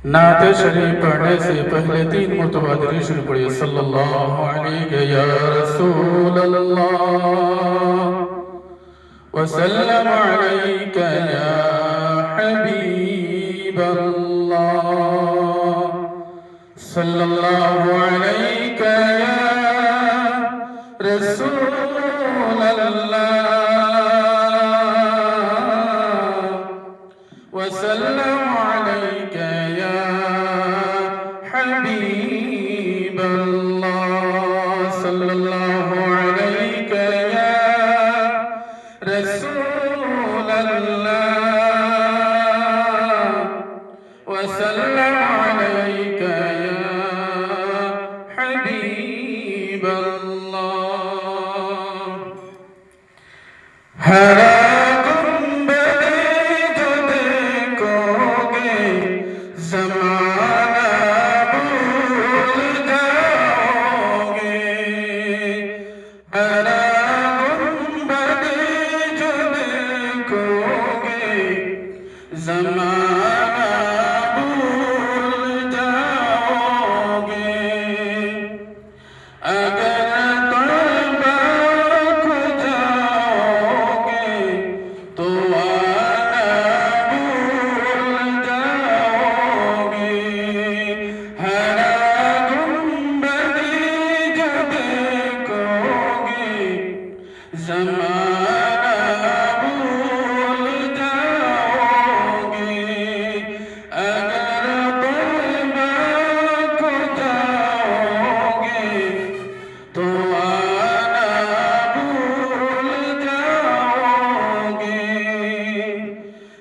नात शरीफ पढ़ने से पहले 3 मरतबा दरूद शरीफ पढ़िए सल्लल्लाहु अलैहि या रसूल अल्लाह व सल्लम अलैका या हबीब अल्लाह सल्लल्लाहु अलैका या रसूल अल्लाह व सल्लम अलैका या हबीब अल्लाह सल्लल्लाहु अलैका या रसूल अल्लाह व सल्लम अलैका या हबीब अल्लाह। हरा गुंबदे जो देखोगे ज़माना भूल जाओगे। हरा गुंबदे जो देखोगे ज़माना भूल जाओगे। अगर तौबा को जाओगे तो आना भूल जाओगे। हरा गुंबद जो देखोगे ज़माना भूल जाओगे। अगर तौबा को जाओगे तो आना भूल जाओगे।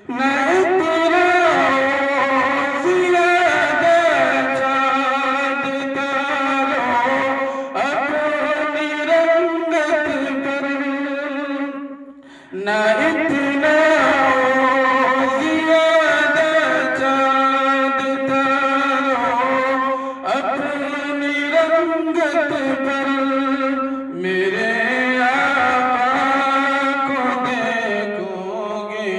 न इतना ज़ियादा चाँद तारों अपनी रंगत पर, न इतना ज़ियादा चाँद तारों अपनी रंगत पर मेरे आका को देखोगे।